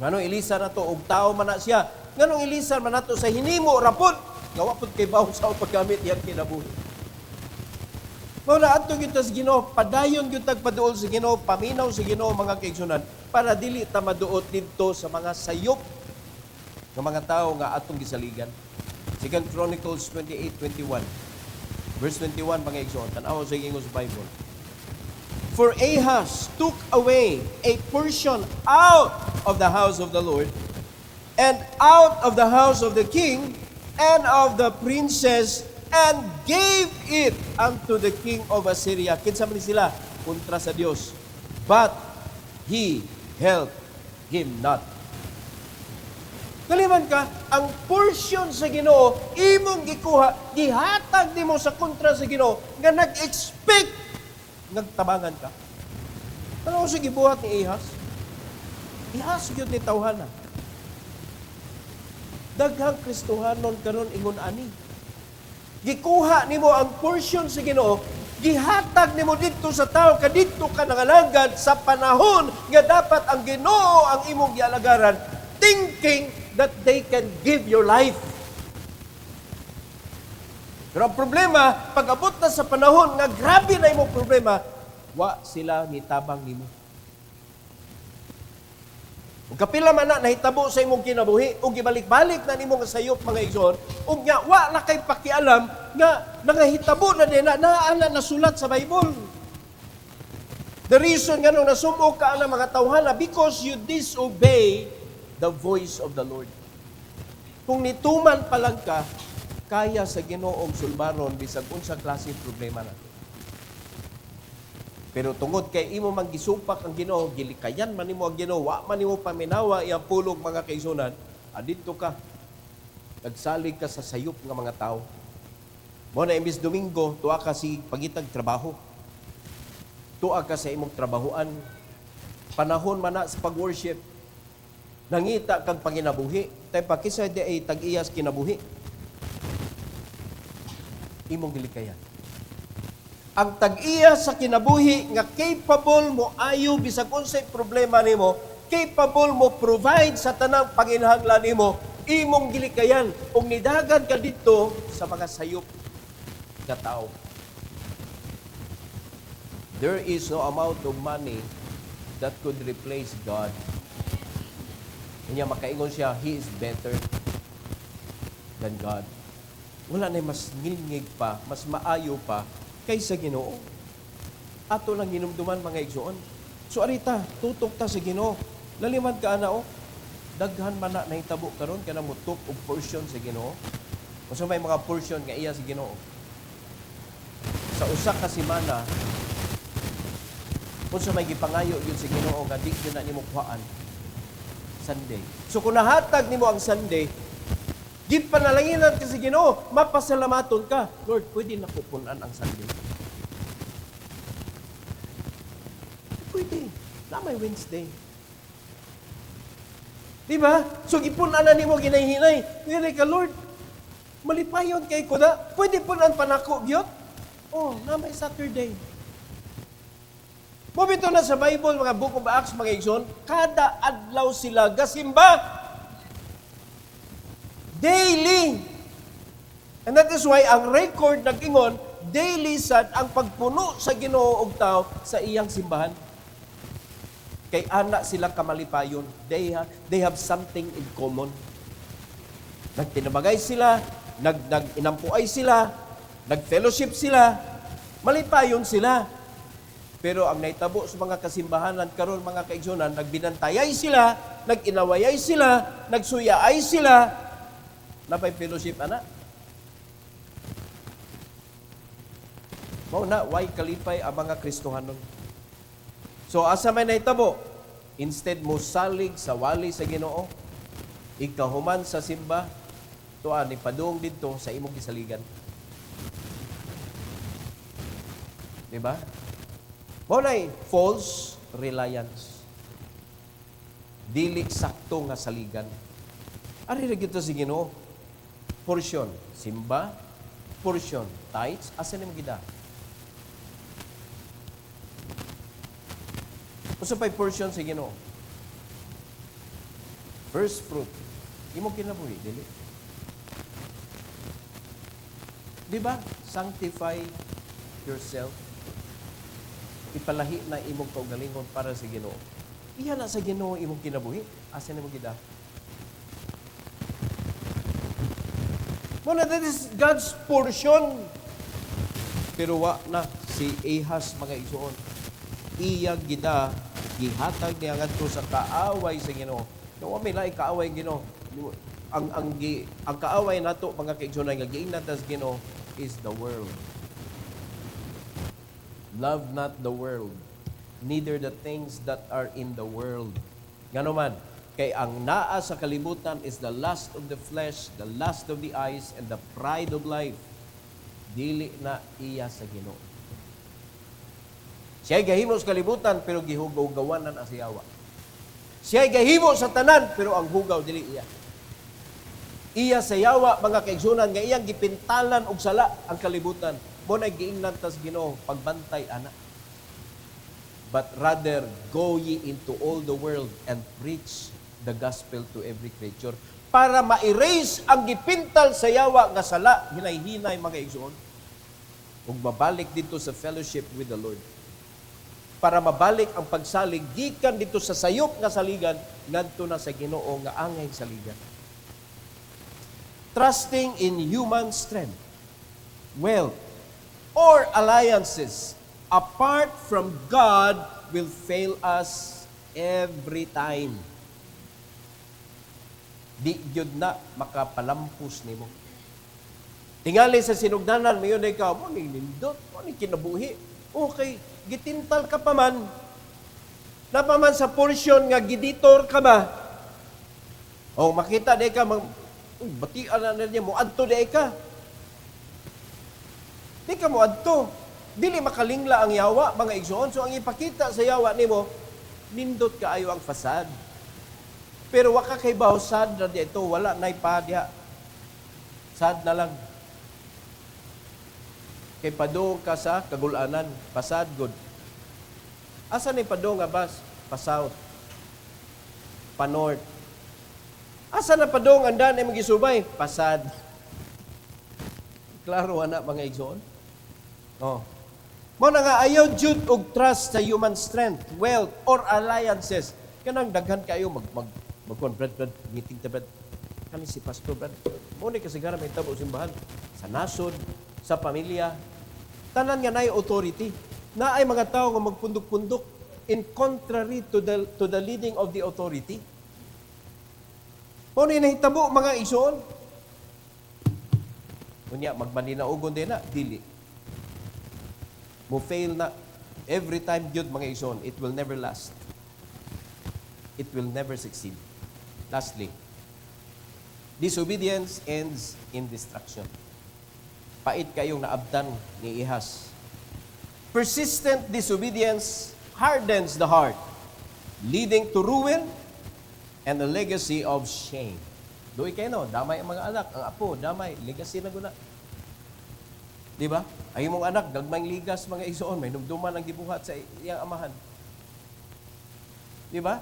Nganong ilisan nato og tao man na siya? Nganong ilisan man nato sa hinimo rapon? Gawa pud kay bawo sa paggamit iyang kinabuhi. Mao na adto gyud ta sa Ginoo, padayon gyud tag paduol sa Ginoo, paminaw sa Ginoo mga kaigsunan para dili ta maduot didto sa mga sayop ng mga tao nga atong gisaligan. 2 Chronicles 28:21. Verse 21 mga igsoon, tan-aw sa ingos Bible. For Ahaz took away a portion out of the house of the Lord and out of the house of the king and of the princess and gave it unto the king of Assyria. Kinsa man sila kontra sa Dios. But he helped him not. Kaliman ka, ang portion sa Ginoo imong gikuha, gihatag nimo sa kontra sa Ginoo nga nag-expect nagtabangan ka. Ano sa gibuhat ni Ahaz? Ahaz gyud ni tawhana. Daghang Kristohanon karon ingon ani. Gikuha nimo ang portion sa Ginoo, gihatag nimo didto sa tao kadidto ka nangalagad sa panahon nga dapat ang Ginoo ang imong gialagaran, thinking that they can give your life. Pero ang problema, pag abot na sa panahon nga grabe na imong problema, wa sila nitabang nimo. Ug kapila man na nahitabo sa imong kinabuhi, ug gibalik-balik na nimo nga sayop mga igsoon, ug nya wa na kay pakialam nga nangahitabo na din na nasulat sa Bible. The reason nga nung nasumok ka ang mga tawhana, because you disobey the voice of the Lord. Kung nituman pa lang ka, kaya sa Ginoong sulbaron bisag unsa klase problema nato. Pero tungod kay imo man gisupak ang Ginoo, gilikayan man nimo ang Ginoo, wa man nimo paminawa iyang pulong mga kaigsunan, adito ka. Nagsalig ka sa sayop nga mga tao. Mo na imbis Domingo, tuwa ka si pagitag trabaho. Tuwa ka sa imong trabahoan. Panahon man na sa pag-worship, nangita kang panginabuhi, tay pakisa di ay tag-iyas kinabuhi. Imong gilikayan. Ang tag-iyas sa kinabuhi nga capable mo ayo bisag unsay problema nimo, capable mo provide sa tanang panginahanglan nimo, imong gilikayan ug nidagan ka didto sa mga sayop nga tao. There is no amount of money that could replace God. Kanya makaingon siya, He is better than God. Wala na mas ngilngig pa, mas maayo pa kaysa Ginoo. Ato lang hinumduman mga igsoon. So arita, tutok ta sa Ginoo. Laliman ka ana o. Daghan man na nahitabo karon kana mo tuk og portion sa Ginoo. Usa may mga portion nga iya sa Ginoo. Sa usa ka semana, unsa may gipangayo gyud sa Ginoo nga di gyud na nimo kuhaan. Sunday. So kung nahatag nimo ang Sunday, gipanalanginan ka sa Ginoo, mapasalamaton ka. Lord, pwede na pupunan ang Sunday. Pwede. Na may Wednesday. Diba? So gipunan na nimo ginay-hinay. Hinay ka, Lord, malipayon kay ko na. Pwede punan panako gyud. Oh, na may Saturday. Mubito na sa Bible, mga Book of Acts, mga igsoon, kada adlaw sila gasimba. Daily. And that is why ang record nag-ingon, daily sad ang pagpuno sa Ginoo og tao sa iyang simbahan. Kay ana sila kamalipayon. They have something in common. Nagtinabagay sila, nag-inampuay sila, nag-fellowship sila, malipayon sila. Pero ang naitabo sa mga kasimbahanan karon mga kaigsunan, nagbinantayay sila, nag-inawayay sila, nagsuyaay sila, napay fellowship ana. Mao na why kalipay ang mga Kristohanon. So asa may naitabo, instead mo salig sa wali sa Ginoo, ikahuman sa simba, tuan ni padung didto sa imong gisaligan. Diba? Maunay, false reliance. Dili sakto nga saligan. Ari ra kita si Ginoo. Portion, simba, portion, tithes, asa nimo gida? Usa pay portion si Ginoo. First fruit. Imo kinabuhi, dili. Di ba? Sanctify yourself. Ipalahi na imong kaugalingon para sa Ginoo. Iya na sa Ginoo imong kinabuhi. Asa nimo gida? Muna, that is God's portion. Pero wa na si Ahaz mga igsoon. Iya gida gihatag niya ngadto sa kaaway sa Ginoo. No, may lain kaaway Ginoo. Ang kaaway nato mga kaigsoon nga giingnan tas Ginoo is the world. Love not the world, neither the things that are in the world. Ngano man, kay ang naa sa kalibutan is the lust of the flesh, the lust of the eyes, and the pride of life. Dili na iya sa Ginoo. Siya'y gahimo sa kalibutan, pero gihugaw-gawanan ang siyawa. Siya'y gahimo sa tanan, pero ang hugaw dili iya. Iya sa yawa, mga kaigsunan, nga iyang gipintalan og sala ang kalibutan. Mo na giingnan tas Ginoo pagbantay ana. But rather go ye into all the world and preach the gospel to every creature, para ma-erase ang gipintal sa yawa nga sala hinay-hinay mga igsoon, ug mabalik dito sa fellowship with the Lord, para mabalik ang pagsalig gikan dito sa sayop nga saligan ngadto na sa Ginoo nga angay saligan. Trusting in human strength, wealth, or alliances apart from God will fail us every time. Di gyud na makapalampus nimo. Tingali sa sinugdanan, mayon ay ka, mo ni nindot, mo ni kinabuhi. Okay, gitintal ka pa man. Napaman sa portion nga giditor ka ba? O makita di ka, batian na niya mo, adto di ka. Di ka mo adto. Dili makalingla ang yawa, mga igsoon. So ang ipakita sa yawa nimo, nindot kaayo ang fasad. Pero waka kay baho sad na dito, wala na ipadya. Sad na lang. Kay padong ka sa kagulanan, pasad good. Asa ni padong nga bas? Pa-south. Pa-north. Asa na padong ang daan ay magisubay? Pasad. Klaro na mga igsoon? Oh. Mo na nga ayaw jud og trust sa human strength, wealth, or alliances. Kanang daghan kayo magkuhan, brad, meeting ta, brad. Kami si Pastor, brad. Muna kasigara may tabo simbahan. Sa nasod, sa pamilya. Tanan nga na authority. Na ay mga tao nga magpundok-pundok in contrary to the leading of the authority. Muna nahitabo mga igsoon. Kunya, magmaninaugon din na, dili. Mo fail na. Every time yun mga igsoon, it will never last. It will never succeed. Lastly, disobedience ends in destruction. Pait kayong naabdan ni Ahaz. Persistent disobedience hardens the heart, leading to ruin and a legacy of shame. Doy kayo no, damay ang mga anak, ang apo, damay, legacy na guna. Di ba? Ay mong anak, gagmang ligas mga igsoon, may numduman ang gibuhat sa iyang amahan. Di ba?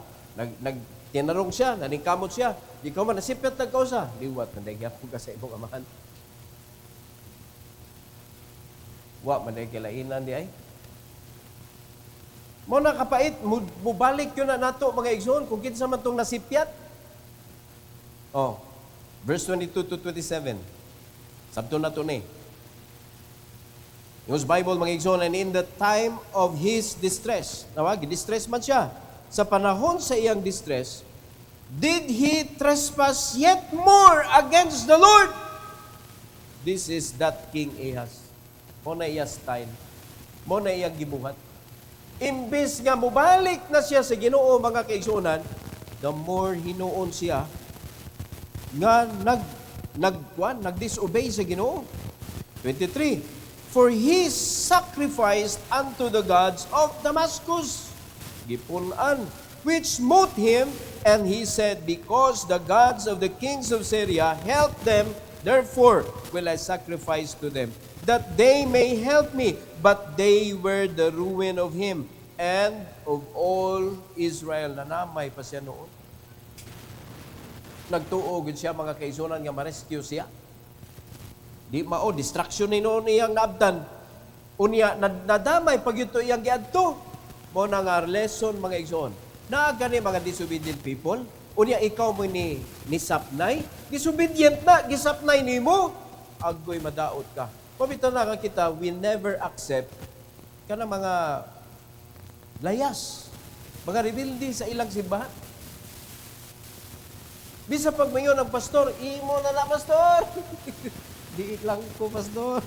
Tinarong siya, naningkamot siya. Di ka man, nasipyat na kausa. Liwat, nandagyapon ka sa imong amahan. Wa, mandagyalainan di ay. Muna kapait, mubalik yun na nato mga igsoon, kung kinsa man itong nasipyat. Oh, verse 22 to 27. Sabto na ito ni. Yung Bible, mga igsoon, and in the time of his distress, distress man siya. Sa panahon sa iyang distress, did he trespass yet more against the Lord? This is that King Ahaz. Mo na iya style. Mo na iya gibuhat. Imbes nga mubalik na siya sa Ginoo mga kaigsunan, the more hinuon siya nga nag-disobey sa Ginoo. 23. For he sacrificed unto the gods of Damascus. Gipunan which smote him, and he said, Because the gods of the kings of Syria help them, therefore will I sacrifice to them, that they may help me. But they were the ruin of him and of all Israel. Nanamay pa siya noon. Nagtuog siya mga kaisunan nga ma-rescue siya. Di mao, distraction ni noon iyang naabdan. Unya, nadamay pag ito iyang giadto. Mo na nga lesson mga igsoon. Na gani mga disobedient people. Unya, ikaw mo ni sapnay. Disobedient na, gisapnay ni mo. Agoy madaot ka. Pabito na kita, we never accept ka na mga layas. Mga rebelde sa ilang simbahan. Bisa pag mayon ang pastor, imo na pastor. Di lang ko, pastor.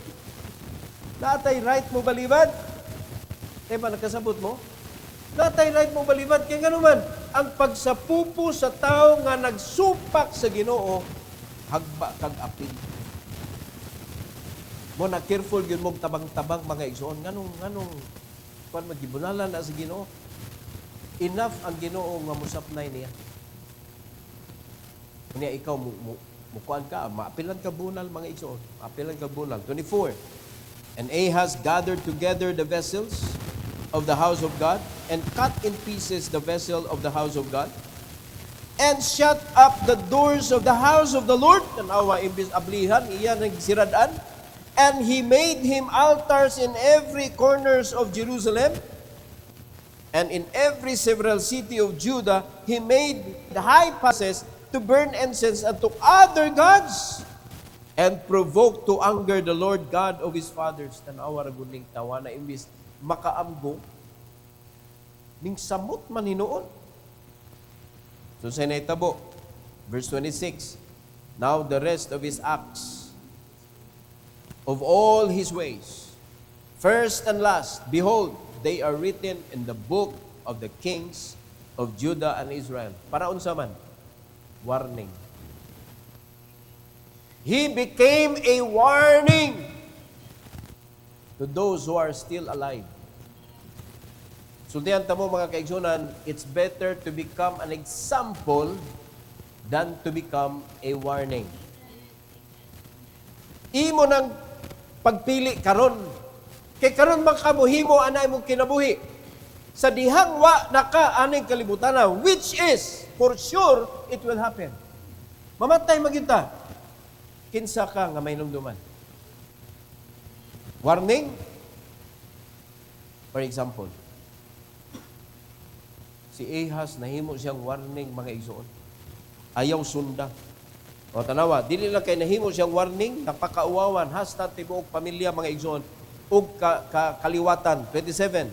Natay right mo balibad? Ba, nakasabot mo? Natay right mo balibad? Kaya nga naman, ang pagsapupo sa tao nga nagsupak sa Ginoo, hagba kag apil. Mo na careful yun mong tabang-tabang mga igsoon. Nganong, kung magibunalan na sa Ginoo, enough ang Ginoo nga musapnay niya. Kanya ikaw, mukuan ka, maapilan ka bunal mga igsoon. Maapilan ka bunal. 24. And Ahaz gathered together the vessels of the house of God and cut in pieces the vessel of the house of God and shut up the doors of the house of the Lord. Tanawa, imbis ablihan, iyan ang siradaan. And he made him altars in every corners of Jerusalem and in every several city of Judah. He made the high passes to burn incense unto other gods and provoke to anger the Lord God of his fathers. Tanawa raguning tawa na imbis makaamgo ning samot man hinuon. So sa naitabo, verse 26, now the rest of his acts, of all his ways, first and last, behold, they are written in the book of the kings of Judah and Israel. Para unsa man? Warning. He became a warning to those who are still alive. Sultihan tamo mga kaigsunan, it's better to become an example than to become a warning. Imo nang pagpili karon. Kay karon makamuhimo anay mo kinabuhi. Sa dihang wa naka aning kalibutan na, which is for sure it will happen. Mamatay maginta. Kinsa ka nga may numduman. Warning. For example, si Ahaz nahimo siyang warning mga igsoon. Ayaw sunda. O tanawa, dili lang kay nahimo siyang warning, napakauwawan, hasta tibuok pamilya mga igsoon, ug kaliwatan. 27.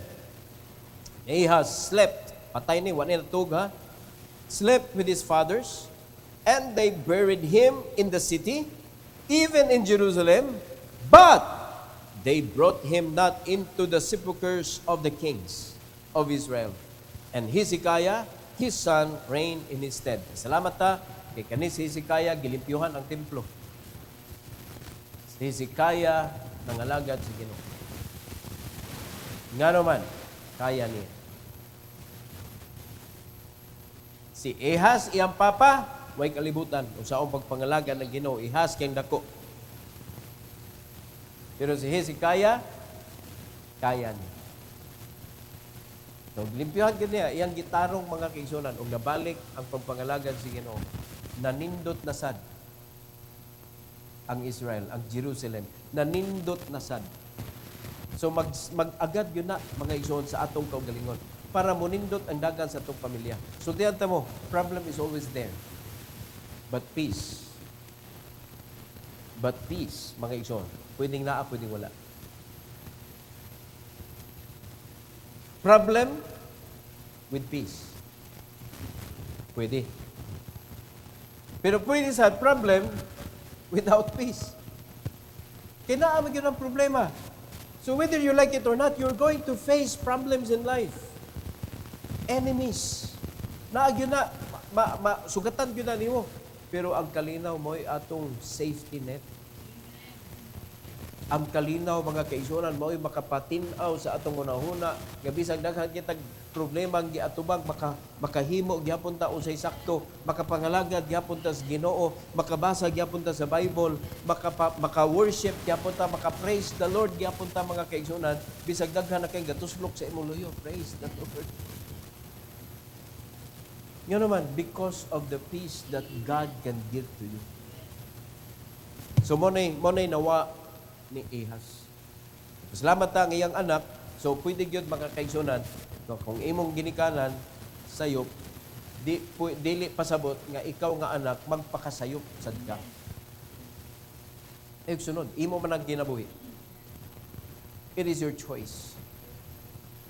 Ahaz slept, patay ni, wala na tug ha, slept with his fathers, and they buried him in the city, even in Jerusalem, but they brought him not into the sepulchres of the kings of Israel. And Hezekiah, his son, reigned in his stead. Salamat ta, kay kanis Hezekiah, gilimpyuhan ang templo. Si Hezekiah, nangalagad sa Ginoo. Nga naman, kaya niya. Si Ahaz, iyang papa, may kalibutan. Kung saan pagpangalaga ng Ginoo, Ahaz kayang dako. Pero si Hezekiah, kaya niya. So, limpyuhan ka niya, iyang gitarong mga kaigsunan, o nabalik ang pagpangalaga sa Ginoo, nanindot na sad ang Israel, ang Jerusalem, nanindot na sad. So, mag-agad yun na, mga igsoon, sa atong kaugalingon, para munindot ang dagan sa atong pamilya. So, diyan mo, problem is always there. But peace, mga igsoon, pwedeng naa, pwedeng wala. Problem with peace. Pwede. Pero pwede sa problem without peace. Kailangan yun ang problema. So whether you like it or not, you're going to face problems in life. Enemies. Naagyo na, sugatan yun na nimo. Pero ang kalinaw mo ay atong safety net. Ang kalinaw mga kaigsuonan mao'y makapatinaw sa atong unahuna nga bisag daghan kitag problema ang giatubang makahimo gyapon ta unsay sakto, makapangalagad gyapon ta sa Ginoo, makabasa gyapon ta sa Bible, maka-worship gyapon ta, maka-praise the Lord gyapon ta mga kaigsuonan bisag daghan na kay gatuslok sa imong luyo. Praise the Lord. Yun naman, because of the peace that God can give to you. So, mo na nawa ni Ahaz. Salamat ta ang iyang anak, so pwede yun mga kaigsunan, so, kung imong ginikanan, sayop, dili pasabot nga ikaw nga anak, magpakasayop sad ka. Sunod, imo man ang kinabuhi. It is your choice.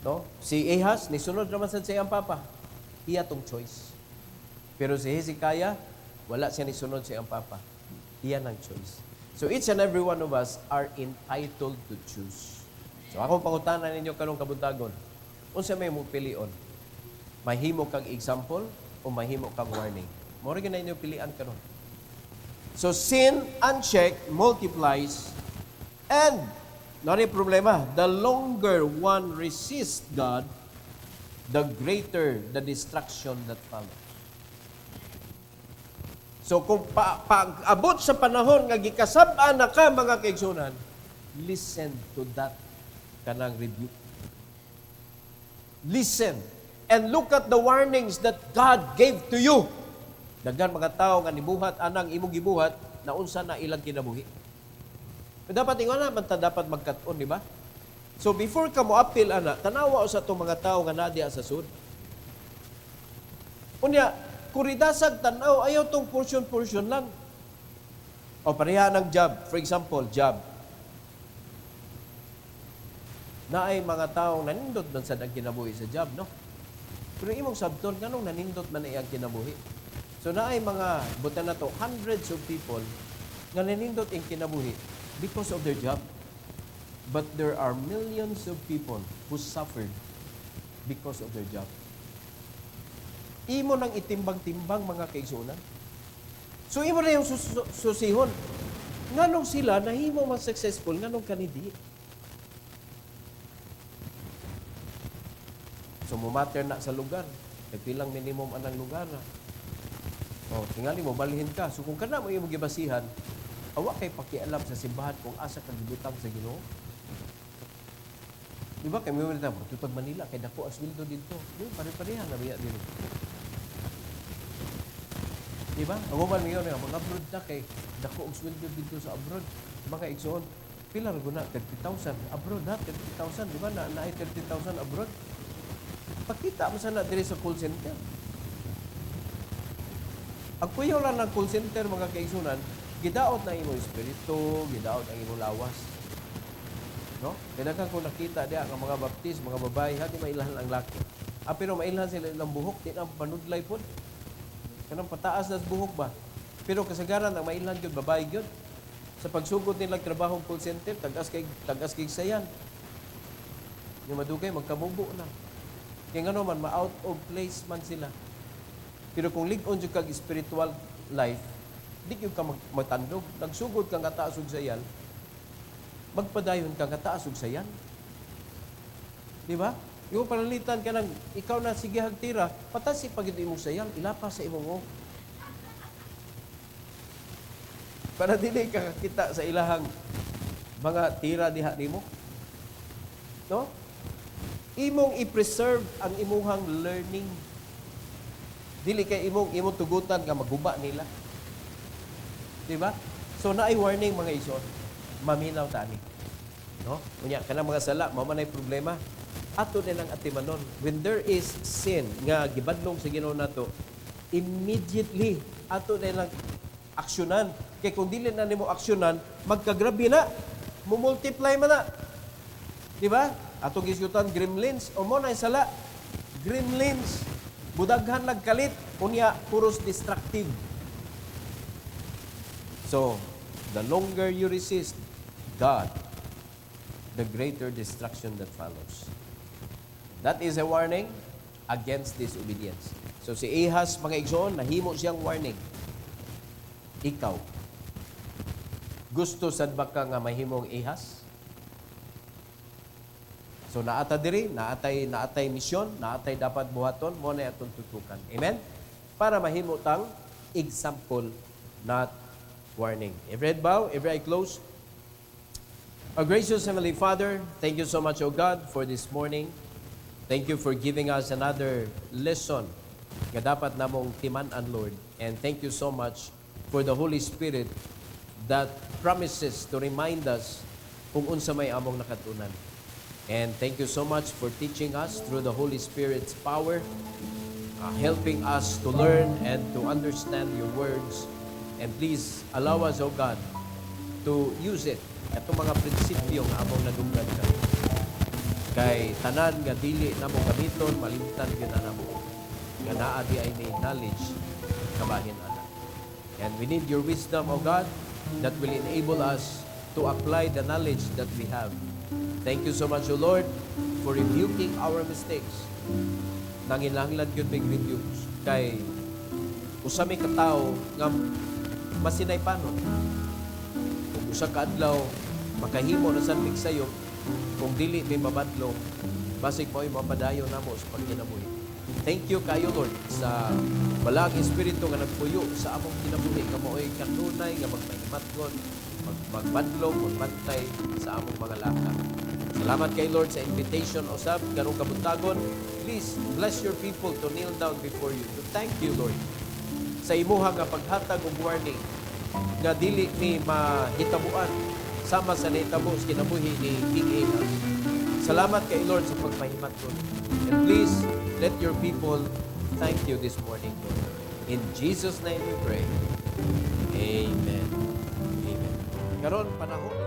No? Si Ahaz, nisunod naman sa iyang papa. Iya tong choice. Pero si Hezekiah, wala siya nisunod sa iyang papa. Iya ng choice. So each and every one of us are entitled to choose. So akong pangutanan ninyo kanong kabuntagon, unsa may mo pilion? Mahimo kang example o mahimo kang warning? Mora gyud na inyo pilian karon. So sin unchecked multiplies, and not a problema, the longer one resists God, the greater the destruction that follows. So kung pag-abot sa panahon nga gikasab-an na ka mga kaigsunan, listen to that kanang rebuke. Listen and look at the warnings that God gave to you. Daghan mga tao nga nibuhat anang imong gibuhat na unsa na ilang kinabuhi. Dapat ingon na man ta dapat magkat-on, di ba? So before ka mo appeal ana, tanawa sa itong mga tao nga nadiya sa sud. Unya, kuridasag tanaw, ayaw tong portion lang. O pareha ng job. For example, job. Na ay mga taong nanindot man sa ang kinabuhi sa job, no? Pero imong sabton, ganong nanindot man ay ang kinabuhi. So na ay mga, buta na to, hundreds of people nga nanindot ang kinabuhi because of their job. But there are millions of people who suffered because of their job. Imo nang itimbang-timbang mga kaigsunan. So imo na yung susihon. Nganong sila nahimo man successful, nganong kanidi? So mumatter na sa lugar. Pilang minimum anang lugar na. O, tingali mo, balhin ka. So kung kana mo yung gibasihan, awa kay pakialam sa simbahan kung asa ka gibutang sa Ginoo. Di ba? Kaya may mga tamo, tutag Manila, kaya dako aswildo dito. Yung pare-parehan na biya dito. Di ba? Ang uman ngayon, mag-abroad na kay dako aswildo dito sa abroad. Mga igsoon, pila rin na, 30,000. Abroad na, 30,000. Di ba? Na 30,000 abroad. Pakita mo sana diri sa call center. Ang kuyaw lang ng call center, mga kaigsunan, gidaot na imong espiritu, gidaot ang imong lawas. No? Kailangan ko nakita diya ang mga baptist, mga babae, hati mailahan ang laki. Pero mailahan sila ilang buhok, di na panudlay po. Kanang pataas na buhok ba? Pero kasagaran ang mailahan yun, babae yun. Sa pagsugod nilang trabaho call center, tagas kay sayan. Yung madugay, magkamubo na. Kaya nga naman, ma-out of place man sila. Pero kung lig-on yung kag spiritual life, di yung ka magtandog. Nagsugod kang kataas og sayan, magpadayon kang kataas og sayan. Di ba? Yung panalitan ka ng, ikaw na sige hagtira, patasi pag ito imong sayan, ilapa sa imong para dili ka kakita sa ilahang mga tira diha nimo. No? Imong i-preserve ang imuhang learning. Dili kay imong tugutan nga maguba nila. Di ba? So naay warning mga igsoon. Maminaw tani. No? Unya kanang mga sala mao man ay problema. Ato nilang atimanon. When there is sin nga gibadlong sa Ginoo nato, immediately ato nilang aksyonan. Kay kung dili na nimo aksyonan, magkagrabe na. Mumultiply man na. Di ba? Ato gisgutan gremlins o mo na sala. Gremlins. Budaghan nagkalit, unya puros destructive. So, the longer you resist God, the greater destruction that follows. That is a warning against disobedience. So si Ahaz, mga igsoon, nahimo siyang warning. Ikaw, Gusto sad ba ka nga mahimong ihas? So naata diri, naatay misyon, naatay dapat buhaton, mo na atong tutukan. Amen? Para mahimo tang example, not warning. Every head bow, every eye closed. Our gracious Heavenly Father, thank you so much, O God, for this morning. Thank you for giving us another lesson nga dapat namong timan-an, Lord. And thank you so much for the Holy Spirit that promises to remind us kung unsa may among nakatunan. And thank you so much for teaching us through the Holy Spirit's power, helping us to learn and to understand your words. And please allow us, O God, to use it. Itong mga prinsipyo nga among nadunggan ka. Kay tanan nga dili namong gamiton, malimtan yun na namo. Nga naa di ay may knowledge kabahin ana. And we need your wisdom, O God, that will enable us to apply the knowledge that we have. Thank you so much, O Lord, for rebuking our mistakes. Nanginlanglan yun may videos. Kay usa may katao nga masinay panon. Kung usa ka adlaw, makahimo na sa sayo, kung dili may mabadlong, basig mo ay mapadayon na mo sa pagkinabuhi. Thank you kayo, Lord, sa balang Espiritu nga nagpuyo sa among kinabuhi. Kamo ay kanunay nga magpahimatgon, magbadlong, magbantay sa among mga lakang. Salamat kay Lord sa invitation usab karong kabuntagon. Please bless your people to kneel down before you. To thank you, Lord, sa imuha nga paghatag og warning nga dili ni mahitabuan sama sa nahitabo sa kinabuhi ni King Ahaz. Salamat kay Lord sa pagpahimatgon. And please let your people thank you this morning, Lord. In Jesus' name we pray. Amen. Amen. Karon panahon